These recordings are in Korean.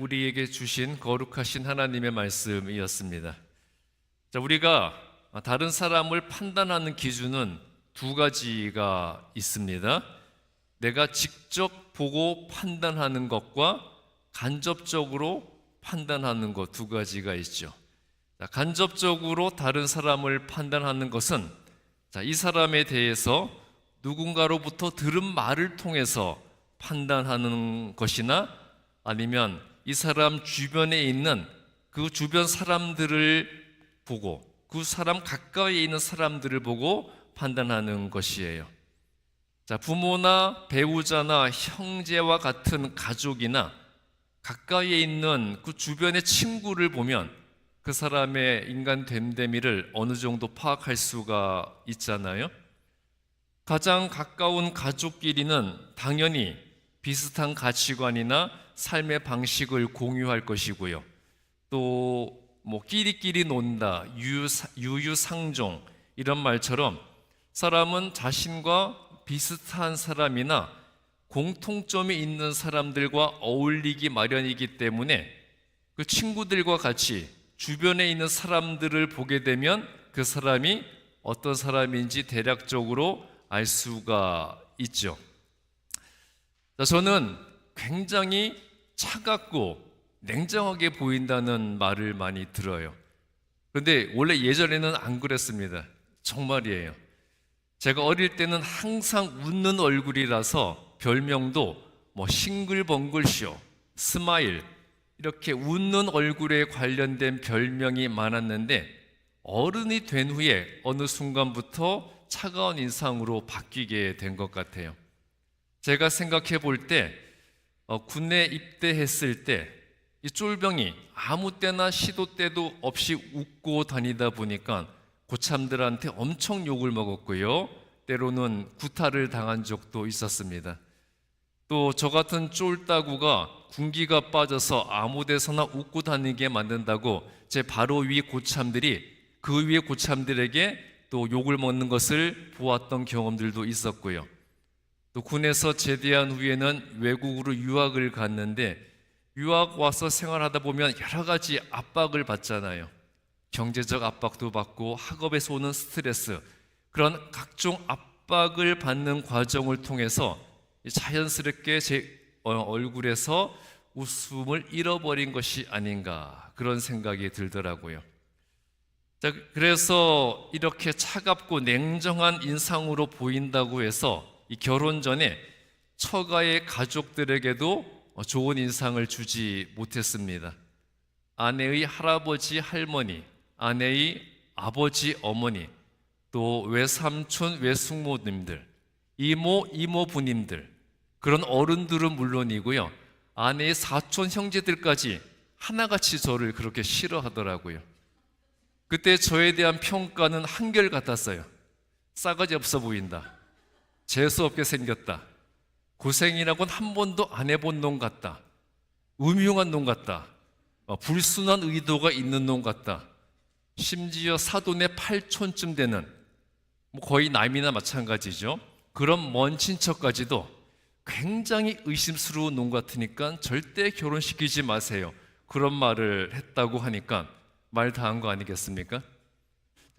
우리에게 주신 거룩하신 하나님의 말씀이었습니다. 우리가 다른 사람을 판단하는 기준은 두 가지가 있습니다. 내가 직접 보고 판단하는 것과 간접적으로 판단하는 것 두 가지가 있죠. 간접적으로 다른 사람을 판단하는 것은 이 사람에 대해서 누군가로부터 들은 말을 통해서 판단하는 것이나 아니면 이 사람 주변에 있는 그 주변 사람들을 보고 그 사람 가까이에 있는 사람들을 보고 판단하는 것이에요. 부모나 배우자나 형제와 같은 가족이나 가까이에 있는 그 주변의 친구를 보면 그 사람의 인간 됨됨이를 어느 정도 파악할 수가 있잖아요. 가장 가까운 가족끼리는 당연히 비슷한 가치관이나 삶의 방식을 공유할 것이고요. 또 끼리끼리 논다, 유유상종 이런 말처럼 사람은 자신과 비슷한 사람이나 공통점이 있는 사람들과 어울리기 마련이기 때문에 그 친구들과 같이 주변에 있는 사람들을 보게 되면 그 사람이 어떤 사람인지 대략적으로 알 수가 있죠. 저는 굉장히 차갑고 냉정하게 보인다는 말을 많이 들어요. 그런데 원래 예전에는 안 그랬습니다. 정말이에요. 제가 어릴 때는 항상 웃는 얼굴이라서 별명도 싱글벙글쇼, 스마일 이렇게 웃는 얼굴에 관련된 별명이 많았는데 어른이 된 후에 어느 순간부터 차가운 인상으로 바뀌게 된 것 같아요. 제가 생각해 볼 때 군에 입대했을 때 이 쫄병이 아무 때나 시도 때도 없이 웃고 다니다 보니까 고참들한테 엄청 욕을 먹었고요. 때로는 구타를 당한 적도 있었습니다. 또 저 같은 쫄따구가 군기가 빠져서 아무 데서나 웃고 다니게 만든다고 제 바로 위 고참들이 그 위에 고참들에게 또 욕을 먹는 것을 보았던 경험들도 있었고요. 또 군에서 제대한 후에는 외국으로 유학을 갔는데 유학 와서 생활하다 보면 여러 가지 압박을 받잖아요. 경제적 압박도 받고 학업에서 오는 스트레스, 그런 각종 압박을 받는 과정을 통해서 자연스럽게 제 얼굴에서 웃음을 잃어버린 것이 아닌가 그런 생각이 들더라고요. 그래서 이렇게 차갑고 냉정한 인상으로 보인다고 해서 이 결혼 전에 처가의 가족들에게도 좋은 인상을 주지 못했습니다. 아내의 할아버지, 할머니, 아내의 아버지, 어머니, 또 외삼촌, 외숙모님들, 이모, 이모부님들, 그런 어른들은 물론이고요. 아내의 사촌, 형제들까지 하나같이 저를 그렇게 싫어하더라고요. 그때 저에 대한 평가는 한결같았어요. 싸가지 없어 보인다. 재수없게 생겼다. 고생이라고는 한 번도 안 해본 놈 같다. 음흉한 놈 같다. 불순한 의도가 있는 놈 같다. 심지어 사돈의 8촌쯤 되는 거의 남이나 마찬가지죠. 그런 먼 친척까지도 굉장히 의심스러운 놈 같으니까 절대 결혼시키지 마세요. 그런 말을 했다고 하니까 말 다 한 거 아니겠습니까?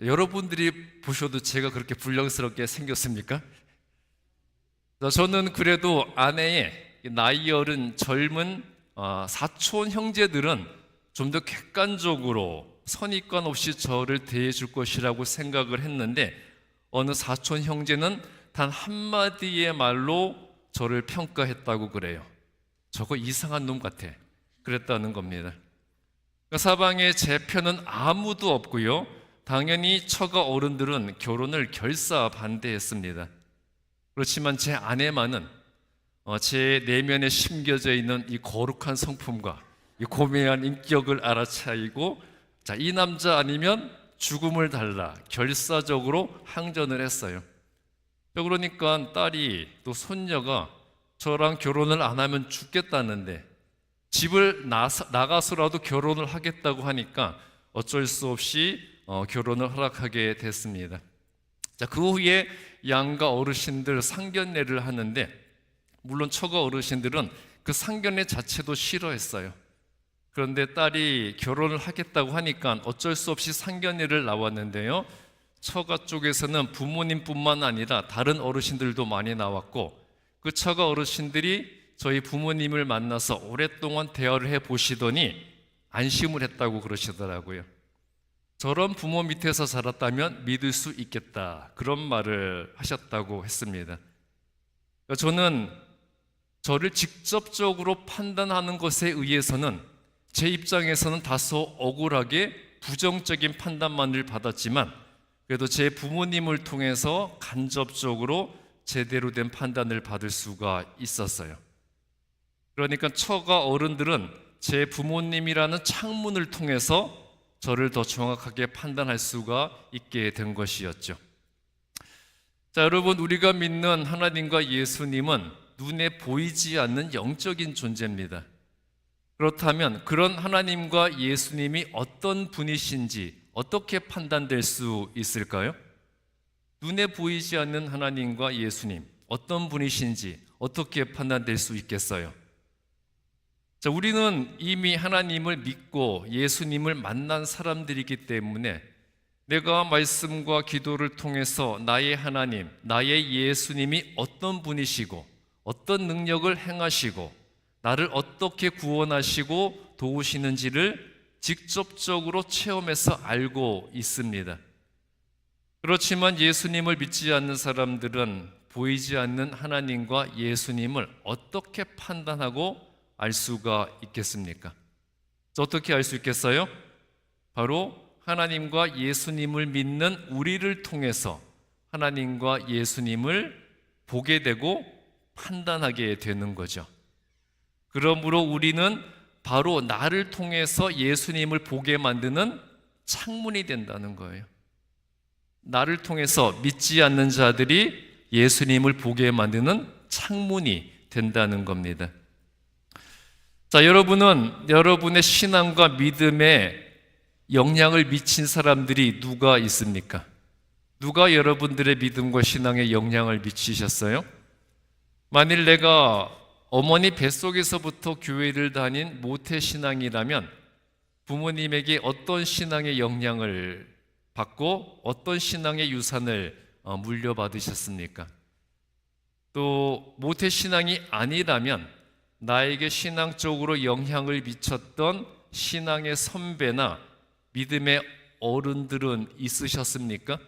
여러분들이 보셔도 제가 그렇게 불량스럽게 생겼습니까? 저는 그래도 아내의 나이 어른 젊은 사촌 형제들은 좀 더 객관적으로 선입관 없이 저를 대해줄 것이라고 생각을 했는데 어느 사촌 형제는 단 한마디의 말로 저를 평가했다고 그래요. 저거 이상한 놈 같아. 그랬다는 겁니다. 사방에 제 편은 아무도 없고요. 당연히 처가 어른들은 결혼을 결사 반대했습니다. 그렇지만 제 아내만은 제 내면에 심겨져 있는 이 거룩한 성품과 이 고매한 인격을 알아차리고 이 남자 아니면 죽음을 달라 결사적으로 항전을 했어요. 그러니까 딸이 또 손녀가 저랑 결혼을 안 하면 죽겠다는데 집을 나가서라도 결혼을 하겠다고 하니까 어쩔 수 없이 결혼을 허락하게 됐습니다. 그 후에 양가 어르신들 상견례를 하는데 물론 처가 어르신들은 그 상견례 자체도 싫어했어요. 그런데 딸이 결혼을 하겠다고 하니까 어쩔 수 없이 상견례를 나왔는데요. 처가 쪽에서는 부모님뿐만 아니라 다른 어르신들도 많이 나왔고, 그 처가 어르신들이 저희 부모님을 만나서 오랫동안 대화를 해보시더니 안심을 했다고 그러시더라고요. 저런 부모 밑에서 자랐다면 믿을 수 있겠다, 그런 말을 하셨다고 했습니다. 저는 저를 직접적으로 판단하는 것에 의해서는 제 입장에서는 다소 억울하게 부정적인 판단만을 받았지만, 그래도 제 부모님을 통해서 간접적으로 제대로 된 판단을 받을 수가 있었어요. 그러니까 처가 어른들은 제 부모님이라는 창문을 통해서 저를 더 정확하게 판단할 수가 있게 된 것이었죠. 자, 여러분, 우리가 믿는 하나님과 예수님은 눈에 보이지 않는 영적인 존재입니다. 그렇다면 그런 하나님과 예수님이 어떤 분이신지 어떻게 판단될 수 있을까요? 눈에 보이지 않는 하나님과 예수님, 어떤 분이신지 어떻게 판단될 수 있겠어요? 자, 우리는 이미 하나님을 믿고 예수님을 만난 사람들이기 때문에 내가 말씀과 기도를 통해서 나의 하나님, 나의 예수님이 어떤 분이시고 어떤 능력을 행하시고 나를 어떻게 구원하시고 도우시는지를 직접적으로 체험해서 알고 있습니다. 그렇지만 예수님을 믿지 않는 사람들은 보이지 않는 하나님과 예수님을 어떻게 판단하고 알 수가 있겠습니까? 어떻게 알 수 있겠어요? 바로 하나님과 예수님을 믿는 우리를 통해서 하나님과 예수님을 보게 되고 판단하게 되는 거죠. 그러므로 우리는 바로 나를 통해서 예수님을 보게 만드는 창문이 된다는 거예요. 나를 통해서 믿지 않는 자들이 예수님을 보게 만드는 창문이 된다는 겁니다. 자, 여러분은 여러분의 신앙과 믿음에 영향을 미친 사람들이 누가 있습니까? 누가 여러분들의 믿음과 신앙에 영향을 미치셨어요? 만일 내가 어머니 뱃속에서부터 교회를 다닌 모태신앙이라면 부모님에게 어떤 신앙의 영향을 받고 어떤 신앙의 유산을 물려받으셨습니까? 또 모태신앙이 아니라면 나에게 신앙적으로 영향을 미쳤던 신앙의 선배나 믿음의 어른들은 있으셨습니까?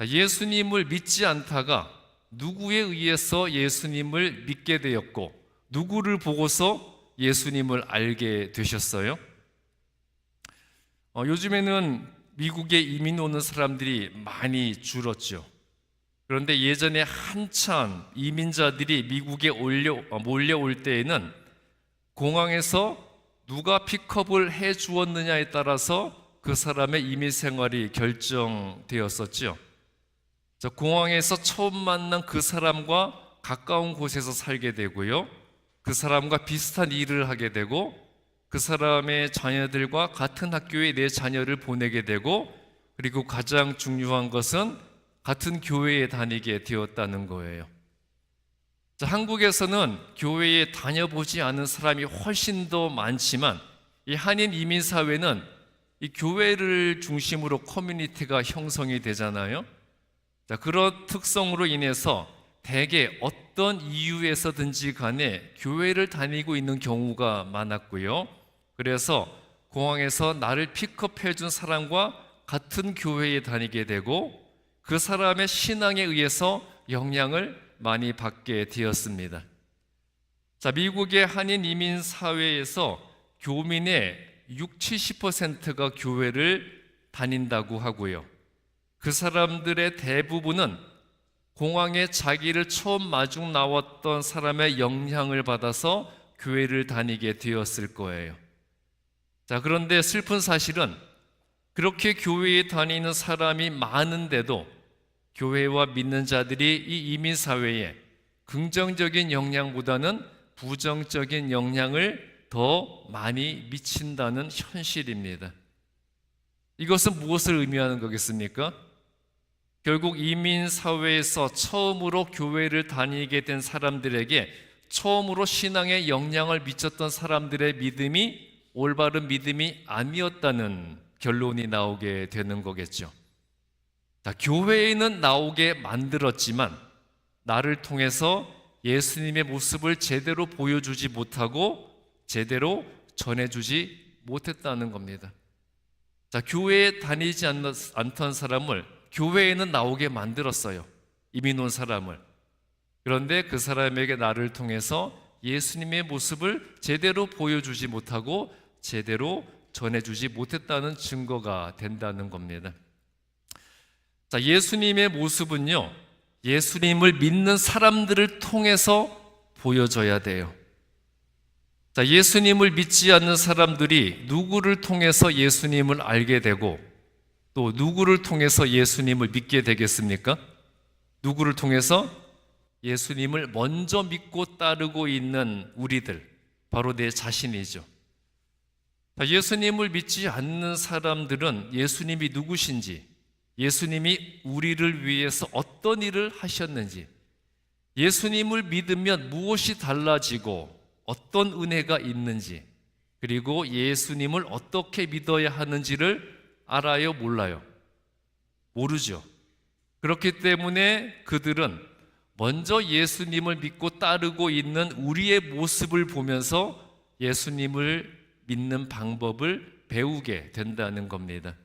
예수님을 믿지 않다가 누구에 의해서 예수님을 믿게 되었고 누구를 보고서 예수님을 알게 되셨어요? 요즘에는 미국에 이민 오는 사람들이 많이 줄었죠. 그런데 예전에 한참 이민자들이 미국에 몰려올 때에는 공항에서 누가 픽업을 해 주었느냐에 따라서 그 사람의 이민 생활이 결정되었었죠. 공항에서 처음 만난 그 사람과 가까운 곳에서 살게 되고요, 그 사람과 비슷한 일을 하게 되고 그 사람의 자녀들과 같은 학교에 내 자녀를 보내게 되고, 그리고 가장 중요한 것은 같은 교회에 다니게 되었다는 거예요. 한국에서는 교회에 다녀보지 않은 사람이 훨씬 더 많지만 이 한인 이민 사회는 이 교회를 중심으로 커뮤니티가 형성이 되잖아요. 그런 특성으로 인해서 대개 어떤 이유에서든지 간에 교회를 다니고 있는 경우가 많았고요. 그래서 공항에서 나를 픽업해 준 사람과 같은 교회에 다니게 되고 그 사람의 신앙에 의해서 영향을 많이 받게 되었습니다. 미국의 한인 이민 사회에서 교민의 60-70%가 교회를 다닌다고 하고요. 그 사람들의 대부분은 공항에 자기를 처음 마중 나왔던 사람의 영향을 받아서 교회를 다니게 되었을 거예요. 그런데 슬픈 사실은 그렇게 교회에 다니는 사람이 많은데도 교회와 믿는 자들이 이 이민 사회에 긍정적인 영향보다는 부정적인 영향을 더 많이 미친다는 현실입니다. 이것은 무엇을 의미하는 거겠습니까? 결국 이민 사회에서 처음으로 교회를 다니게 된 사람들에게 처음으로 신앙에 영향을 미쳤던 사람들의 믿음이 올바른 믿음이 아니었다는 결론이 나오게 되는 거겠죠. 교회에는 나오게 만들었지만 나를 통해서 예수님의 모습을 제대로 보여주지 못하고 제대로 전해주지 못했다는 겁니다. 교회에 다니지 않던 사람을 교회에는 나오게 만들었어요. 이민 온 사람을. 그런데 그 사람에게 나를 통해서 예수님의 모습을 제대로 보여주지 못하고 제대로 전해주지 못했다는 증거가 된다는 겁니다. 예수님의 모습은요, 예수님을 믿는 사람들을 통해서 보여져야 돼요. 예수님을 믿지 않는 사람들이 누구를 통해서 예수님을 알게 되고 또 누구를 통해서 예수님을 믿게 되겠습니까? 누구를 통해서? 예수님을 먼저 믿고 따르고 있는 우리들, 바로 내 자신이죠. 예수님을 믿지 않는 사람들은 예수님이 누구신지, 예수님이 우리를 위해서 어떤 일을 하셨는지, 예수님을 믿으면 무엇이 달라지고 어떤 은혜가 있는지, 그리고 예수님을 어떻게 믿어야 하는지를 알아요, 몰라요? 모르죠. 그렇기 때문에 그들은 먼저 예수님을 믿고 따르고 있는 우리의 모습을 보면서 예수님을 믿는 방법을 배우게 된다는 겁니다.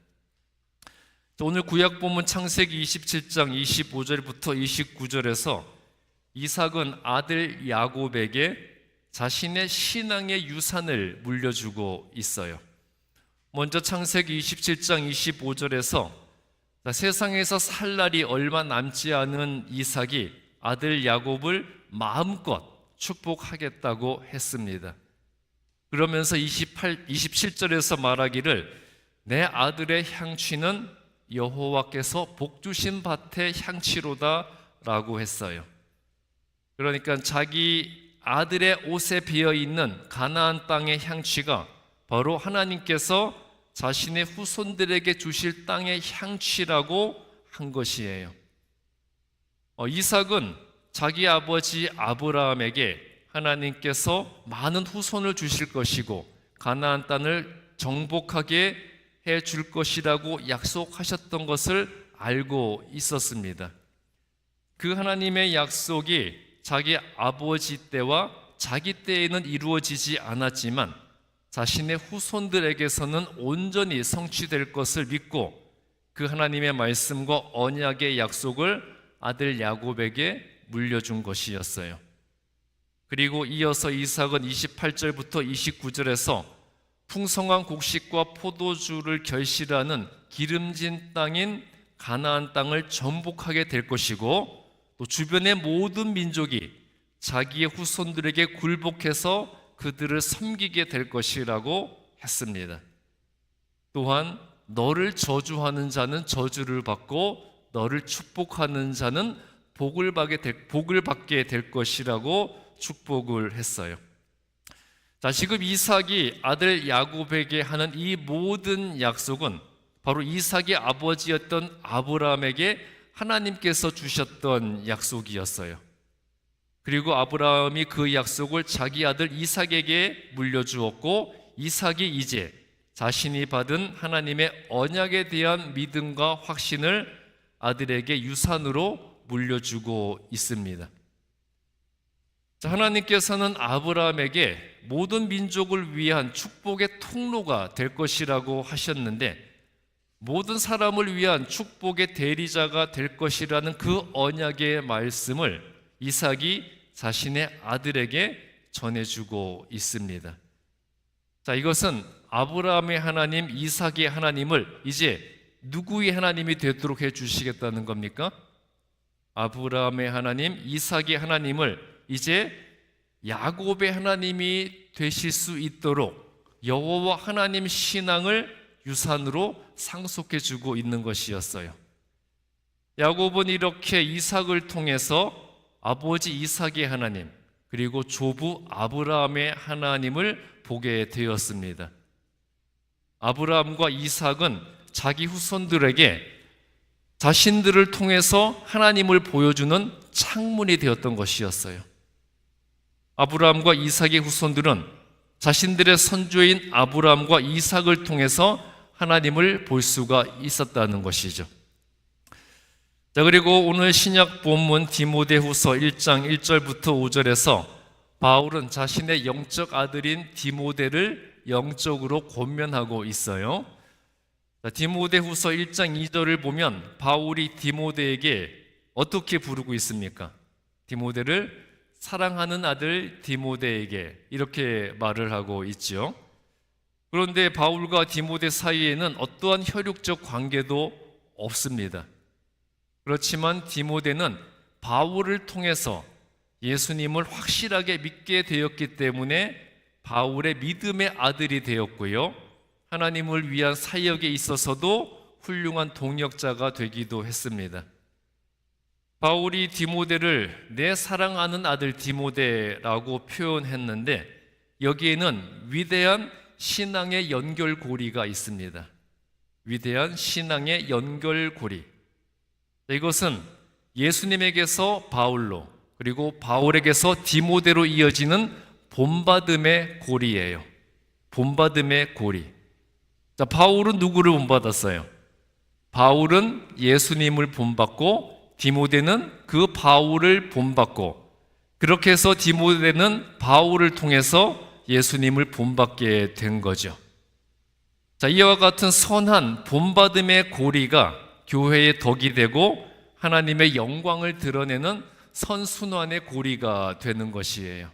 오늘 구약본문 창세기 27장 25절부터 29절에서 이삭은 아들 야곱에게 자신의 신앙의 유산을 물려주고 있어요. 먼저 창세기 27장 25절에서 세상에서 살 날이 얼마 남지 않은 이삭이 아들 야곱을 마음껏 축복하겠다고 했습니다. 그러면서 27절에서 말하기를 내 아들의 향취는 여호와께서 복주신 밭의 향취로다 라고 했어요. 그러니까 자기 아들의 옷에 비어있는 가나안 땅의 향취가 바로 하나님께서 자신의 후손들에게 주실 땅의 향취라고 한 것이에요. 이삭은 자기 아버지 아브라함에게 하나님께서 많은 후손을 주실 것이고 가나안 땅을 정복하게 해줄 것이라고 약속하셨던 것을 알고 있었습니다. 그 하나님의 약속이 자기 아버지 때와 자기 때에는 이루어지지 않았지만 자신의 후손들에게서는 온전히 성취될 것을 믿고 그 하나님의 말씀과 언약의 약속을 아들 야곱에게 물려준 것이었어요. 그리고 이어서 이삭은 28절부터 29절에서 풍성한 곡식과 포도주를 결실하는 기름진 땅인 가나안 땅을 정복하게 될 것이고 또 주변의 모든 민족이 자기의 후손들에게 굴복해서 그들을 섬기게 될 것이라고 했습니다. 또한 너를 저주하는 자는 저주를 받고 너를 축복하는 자는 복을 받게 될 것이라고 축복을 했어요. 지금 이삭이 아들 야곱에게 하는 이 모든 약속은 바로 이삭의 아버지였던 아브라함에게 하나님께서 주셨던 약속이었어요. 그리고 아브라함이 그 약속을 자기 아들 이삭에게 물려주었고 이삭이 이제 자신이 받은 하나님의 언약에 대한 믿음과 확신을 아들에게 유산으로 물려주고 있습니다. 하나님께서는 아브라함에게 모든 민족을 위한 축복의 통로가 될 것이라고 하셨는데 모든 사람을 위한 축복의 대리자가 될 것이라는 그 언약의 말씀을 이삭이 자신의 아들에게 전해주고 있습니다. 이것은 아브라함의 하나님, 이삭의 하나님을 이제 누구의 하나님이 되도록 해주시겠다는 겁니까? 아브라함의 하나님, 이삭의 하나님을 이제 야곱의 하나님이 되실 수 있도록 여호와 하나님 신앙을 유산으로 상속해주고 있는 것이었어요. 야곱은 이렇게 이삭을 통해서 아버지 이삭의 하나님 그리고 조부 아브라함의 하나님을 보게 되었습니다. 아브라함과 이삭은 자기 후손들에게 자신들을 통해서 하나님을 보여주는 창문이 되었던 것이었어요. 아브라함과 이삭의 후손들은 자신들의 선조인 아브라함과 이삭을 통해서 하나님을 볼 수가 있었다는 것이죠. 자, 그리고 오늘 신약 본문 디모데후서 1장 1절부터 5절에서 바울은 자신의 영적 아들인 디모데를 영적으로 권면하고 있어요. 자, 디모데후서 1장 2절을 보면 바울이 디모데에게 어떻게 부르고 있습니까? 디모데를 사랑하는 아들 디모데에게 이렇게 말을 하고 있죠. 그런데 바울과 디모데 사이에는 어떠한 혈육적 관계도 없습니다. 그렇지만 디모데는 바울을 통해서 예수님을 확실하게 믿게 되었기 때문에 바울의 믿음의 아들이 되었고요, 하나님을 위한 사역에 있어서도 훌륭한 동역자가 되기도 했습니다. 바울이 디모데를 내 사랑하는 아들 디모데라고 표현했는데 여기에는 위대한 신앙의 연결고리가 있습니다. 위대한 신앙의 연결고리. 이것은 예수님에게서 바울로, 그리고 바울에게서 디모데로 이어지는 본받음의 고리예요. 본받음의 고리. 자, 바울은 누구를 본받았어요? 바울은 예수님을 본받고 디모데는 그 바울을 본받고, 그렇게 해서 디모데는 바울을 통해서 예수님을 본받게 된 거죠. 자, 이와 같은 선한 본받음의 고리가 교회의 덕이 되고 하나님의 영광을 드러내는 선순환의 고리가 되는 것이에요.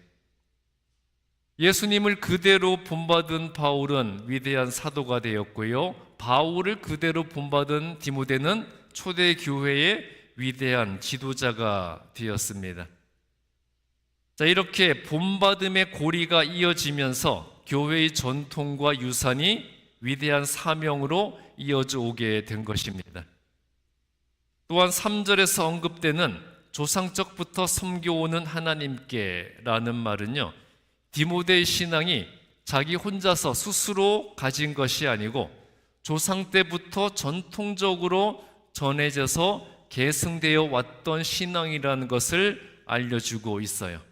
예수님을 그대로 본받은 바울은 위대한 사도가 되었고요, 바울을 그대로 본받은 디모데는 초대 교회의 위대한 지도자가 되었습니다. 자, 이렇게 본받음의 고리가 이어지면서 교회의 전통과 유산이 위대한 사명으로 이어져 오게 된 것입니다. 또한 3절에서 언급되는 조상적부터 섬겨오는 하나님께 라는 말은요, 디모데의 신앙이 자기 혼자서 스스로 가진 것이 아니고 조상 때부터 전통적으로 전해져서 계승되어 왔던 신앙이라는 것을 알려주고 있어요.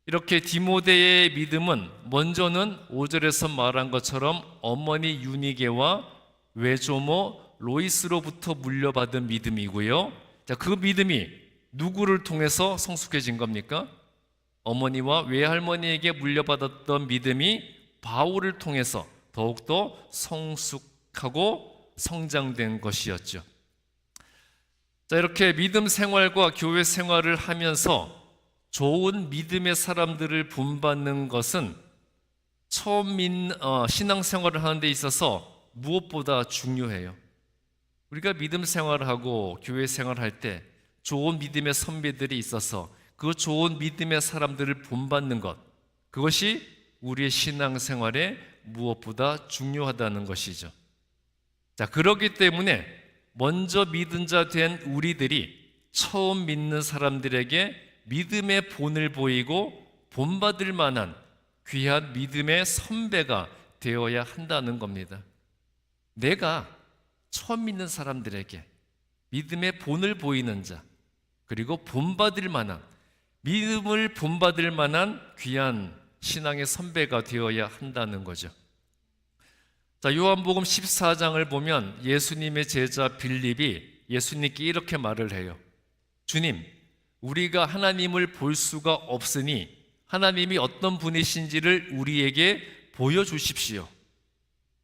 이렇게 디모데의 믿음은 먼저는 5절에서 말한 것처럼 어머니 유니게와 외조모 로이스로부터 물려받은 믿음이고요. 자, 그 믿음이 누구를 통해서 성숙해진 겁니까? 어머니와 외할머니에게 물려받았던 믿음이 바울을 통해서 더욱더 성숙하고 성장된 것이었죠. 자, 이렇게 믿음 생활과 교회 생활을 하면서 좋은 믿음의 사람들을 본받는 것은 처음 신앙생활을 하는 데 있어서 무엇보다 중요해요. 우리가 믿음 생활을 하고 교회 생활을 할 때 좋은 믿음의 선배들이 있어서 그 좋은 믿음의 사람들을 본받는 것, 그것이 우리의 신앙생활에 무엇보다 중요하다는 것이죠. 자, 그렇기 때문에 먼저 믿은 자 된 우리들이 처음 믿는 사람들에게 믿음의 본을 보이고 본받을 만한 귀한 믿음의 선배가 되어야 한다는 겁니다. 내가 처음 믿는 사람들에게 믿음의 본을 보이는 자, 그리고 본받을 만한, 믿음을 본받을 만한 귀한 신앙의 선배가 되어야 한다는 거죠. 자, 요한복음 14장을 보면 예수님의 제자 빌립이 예수님께 이렇게 말을 해요. 주님, 우리가 하나님을 볼 수가 없으니 하나님이 어떤 분이신지를 우리에게 보여주십시오.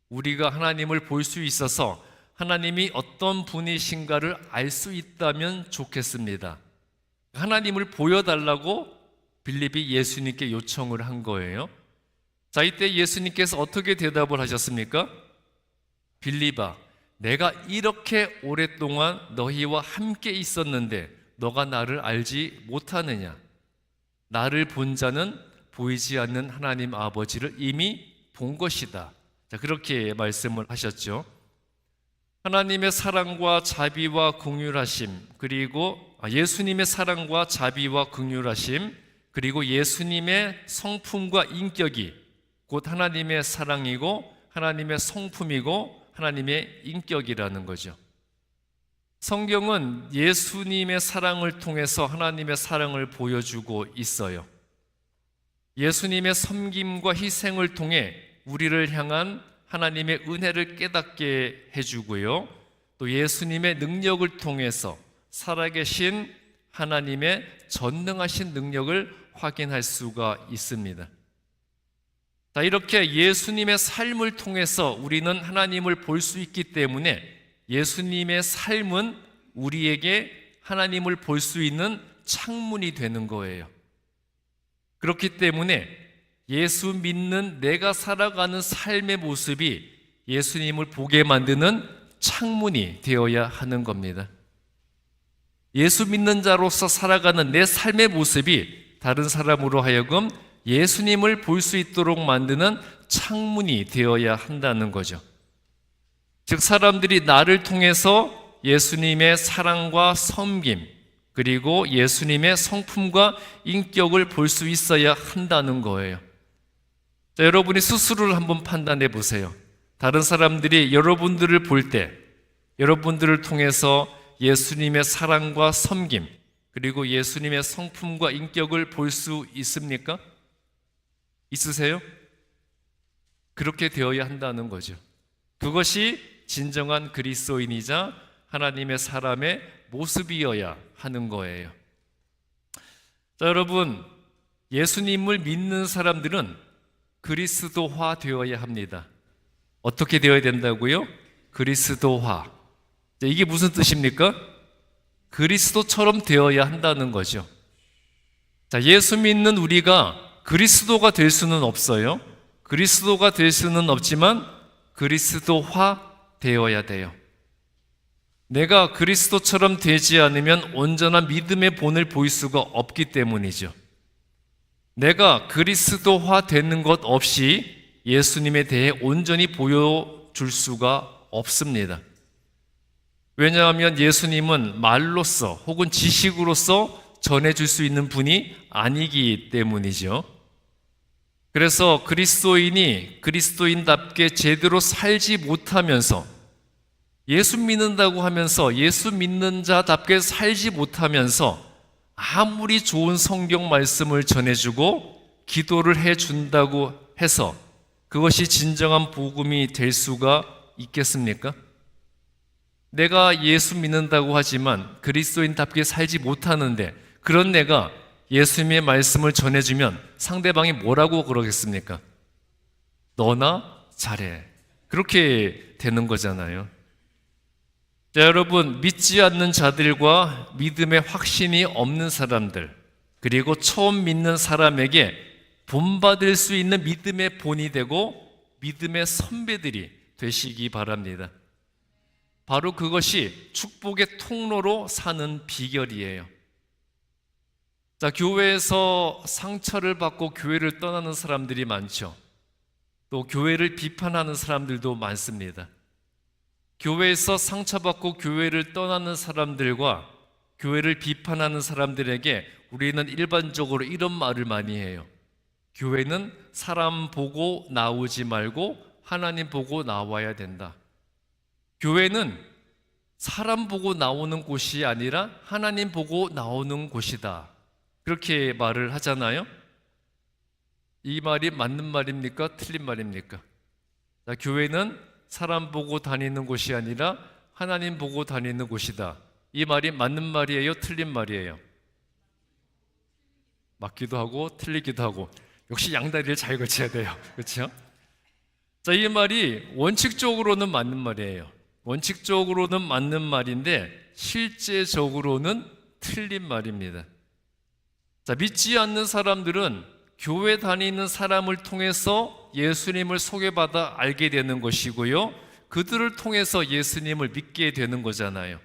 우리가 하나님을 볼 수 있어서 하나님이 어떤 분이신가를 알 수 있다면 좋겠습니다. 하나님을 보여달라고 빌립이 예수님께 요청을 한 거예요. 자, 이때 예수님께서 어떻게 대답을 하셨습니까? 빌립아, 내가 이렇게 오랫동안 너희와 함께 있었는데 너가 나를 알지 못하느냐? 나를 본 자는 보이지 않는 하나님 아버지를 이미 본 것이다. 자, 그렇게 말씀을 하셨죠. 하나님의 사랑과 자비와 긍휼하심, 그리고 예수님의 사랑과 자비와 긍휼하심, 그리고 예수님의 성품과 인격이 곧 하나님의 사랑이고 하나님의 성품이고 하나님의 인격이라는 거죠. 성경은 예수님의 사랑을 통해서 하나님의 사랑을 보여주고 있어요. 예수님의 섬김과 희생을 통해 우리를 향한 하나님의 은혜를 깨닫게 해주고요. 또 예수님의 능력을 통해서 살아계신 하나님의 전능하신 능력을 확인할 수가 있습니다. 자, 이렇게 예수님의 삶을 통해서 우리는 하나님을 볼 수 있기 때문에 예수님의 삶은 우리에게 하나님을 볼 수 있는 창문이 되는 거예요. 그렇기 때문에 예수 믿는 내가 살아가는 삶의 모습이 예수님을 보게 만드는 창문이 되어야 하는 겁니다. 예수 믿는 자로서 살아가는 내 삶의 모습이 다른 사람으로 하여금 예수님을 볼 수 있도록 만드는 창문이 되어야 한다는 거죠. 즉, 사람들이 나를 통해서 예수님의 사랑과 섬김, 그리고 예수님의 성품과 인격을 볼 수 있어야 한다는 거예요. 자, 여러분이 스스로를 한번 판단해 보세요. 다른 사람들이 여러분들을 볼 때 여러분들을 통해서 예수님의 사랑과 섬김, 그리고 예수님의 성품과 인격을 볼 수 있습니까? 있으세요? 그렇게 되어야 한다는 거죠. 그것이 진정한 그리스도인이자 하나님의 사람의 모습이어야 하는 거예요. 자, 여러분, 예수님을 믿는 사람들은 그리스도화 되어야 합니다. 어떻게 되어야 된다고요? 그리스도화. 자, 이게 무슨 뜻입니까? 그리스도처럼 되어야 한다는 거죠. 자, 예수 믿는 우리가 그리스도가 될 수는 없어요. 그리스도가 될 수는 없지만 그리스도화 되어야 돼요. 내가 그리스도처럼 되지 않으면 온전한 믿음의 본을 보일 수가 없기 때문이죠. 내가 그리스도화 되는 것 없이 예수님에 대해 온전히 보여줄 수가 없습니다. 왜냐하면 예수님은 말로써 혹은 지식으로서 전해줄 수 있는 분이 아니기 때문이죠. 그래서 그리스도인이 그리스도인답게 제대로 살지 못하면서 예수 믿는다고 하면서 예수 믿는 자답게 살지 못하면서 아무리 좋은 성경 말씀을 전해주고 기도를 해준다고 해서 그것이 진정한 복음이 될 수가 있겠습니까? 내가 예수 믿는다고 하지만 그리스도인답게 살지 못하는데 그런 내가 예수님의 말씀을 전해주면 상대방이 뭐라고 그러겠습니까? 너나 잘해. 그렇게 되는 거잖아요. 자, 여러분, 믿지 않는 자들과 믿음의 확신이 없는 사람들, 그리고 처음 믿는 사람에게 본받을 수 있는 믿음의 본이 되고 믿음의 선배들이 되시기 바랍니다. 바로 그것이 축복의 통로로 사는 비결이에요. 자, 교회에서 상처를 받고 교회를 떠나는 사람들이 많죠. 또 교회를 비판하는 사람들도 많습니다. 교회에서 상처받고 교회를 떠나는 사람들과 교회를 비판하는 사람들에게 우리는 일반적으로 이런 말을 많이 해요. 교회는 사람 보고 나오지 말고 하나님 보고 나와야 된다. 교회는 사람 보고 나오는 곳이 아니라 하나님 보고 나오는 곳이다. 그렇게 말을 하잖아요. 이 말이 맞는 말입니까? 틀린 말입니까? 자, 교회는 사람 보고 다니는 곳이 아니라 하나님 보고 다니는 곳이다. 이 말이 맞는 말이에요? 틀린 말이에요? 맞기도 하고 틀리기도 하고. 역시 양다리를 잘 거쳐야 돼요. 그렇죠? 자, 이 말이 원칙적으로는 맞는 말이에요. 원칙적으로는 맞는 말인데 실제적으로는 틀린 말입니다. 자, 믿지 않는 사람들은 교회 다니는 사람을 통해서 예수님을 소개받아 알게 되는 것이고요. 그들을 통해서 예수님을 믿게 되는 거잖아요.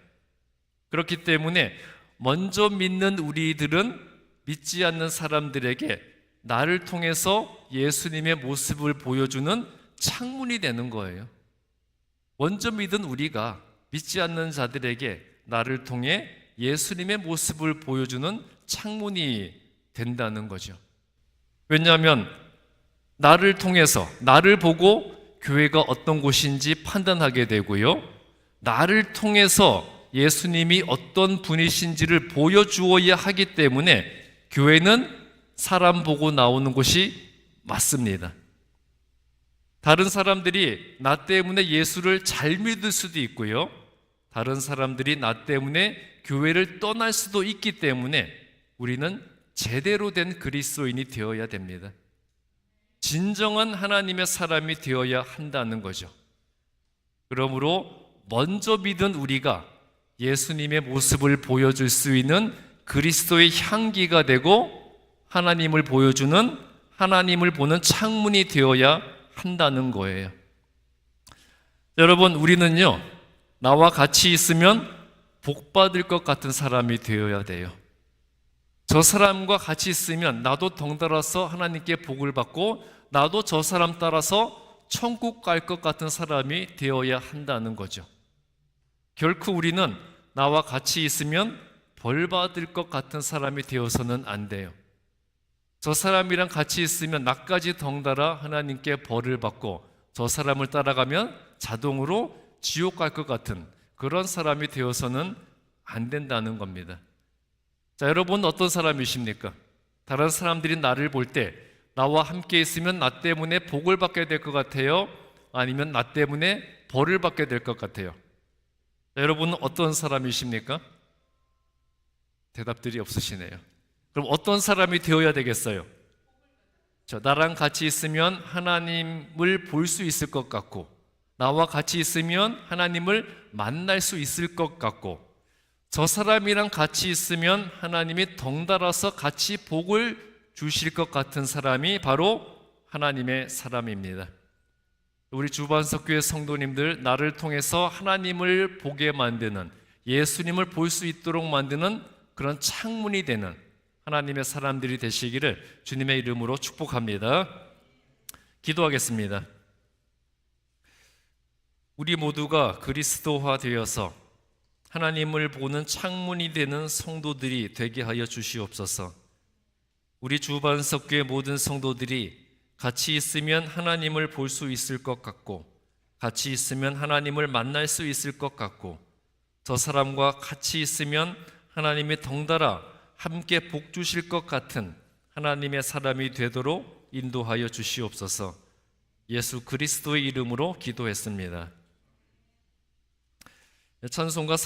그렇기 때문에 먼저 믿는 우리들은 믿지 않는 사람들에게 나를 통해서 예수님의 모습을 보여주는 창문이 되는 거예요. 먼저 믿은 우리가 믿지 않는 자들에게 나를 통해 예수님의 모습을 보여주는 창문이 된다는 거죠. 왜냐하면 나를 통해서, 나를 보고 교회가 어떤 곳인지 판단하게 되고요. 나를 통해서 예수님이 어떤 분이신지를 보여주어야 하기 때문에 교회는 사람 보고 나오는 곳이 맞습니다. 다른 사람들이 나 때문에 예수를 잘 믿을 수도 있고요. 다른 사람들이 나 때문에 교회를 떠날 수도 있기 때문에 우리는 제대로 된 그리스도인이 되어야 됩니다. 진정한 하나님의 사람이 되어야 한다는 거죠. 그러므로 먼저 믿은 우리가 예수님의 모습을 보여줄 수 있는 그리스도의 향기가 되고 하나님을 보여주는, 하나님을 보는 창문이 되어야 한다는 거예요. 여러분, 우리는요, 나와 같이 있으면 복 받을 것 같은 사람이 되어야 돼요. 저 사람과 같이 있으면 나도 덩달아서 하나님께 복을 받고 나도 저 사람 따라서 천국 갈 것 같은 사람이 되어야 한다는 거죠. 결코 우리는 나와 같이 있으면 벌 받을 것 같은 사람이 되어서는 안 돼요. 저 사람이랑 같이 있으면 나까지 덩달아 하나님께 벌을 받고 저 사람을 따라가면 자동으로 지옥 갈 것 같은 그런 사람이 되어서는 안 된다는 겁니다. 자, 여러분 어떤 사람이십니까? 다른 사람들이 나를 볼 때 나와 함께 있으면 나 때문에 복을 받게 될 것 같아요? 아니면 나 때문에 벌을 받게 될 것 같아요? 자, 여러분은 어떤 사람이십니까? 대답들이 없으시네요. 그럼 어떤 사람이 되어야 되겠어요? 나랑 같이 있으면 하나님을 볼 수 있을 것 같고 나와 같이 있으면 하나님을 만날 수 있을 것 같고 저 사람이랑 같이 있으면 하나님이 덩달아서 같이 복을 주실 것 같은 사람이 바로 하나님의 사람입니다. 우리 주반석교회 성도님들, 나를 통해서 하나님을 보게 만드는, 예수님을 볼 수 있도록 만드는 그런 창문이 되는 하나님의 사람들이 되시기를 주님의 이름으로 축복합니다. 기도하겠습니다. 우리 모두가 그리스도화 되어서 하나님을 보는 창문이 되는 성도들이 되게 하여 주시옵소서. 우리 주반석교회 모든 성도들이 같이 있으면 하나님을 볼 수 있을 것 같고 같이 있으면 하나님을 만날 수 있을 것 같고 저 사람과 같이 있으면 하나님이 덩달아 함께 복 주실 것 같은 하나님의 사람이 되도록 인도하여 주시옵소서. 예수 그리스도의 이름으로 기도했습니다. 찬송가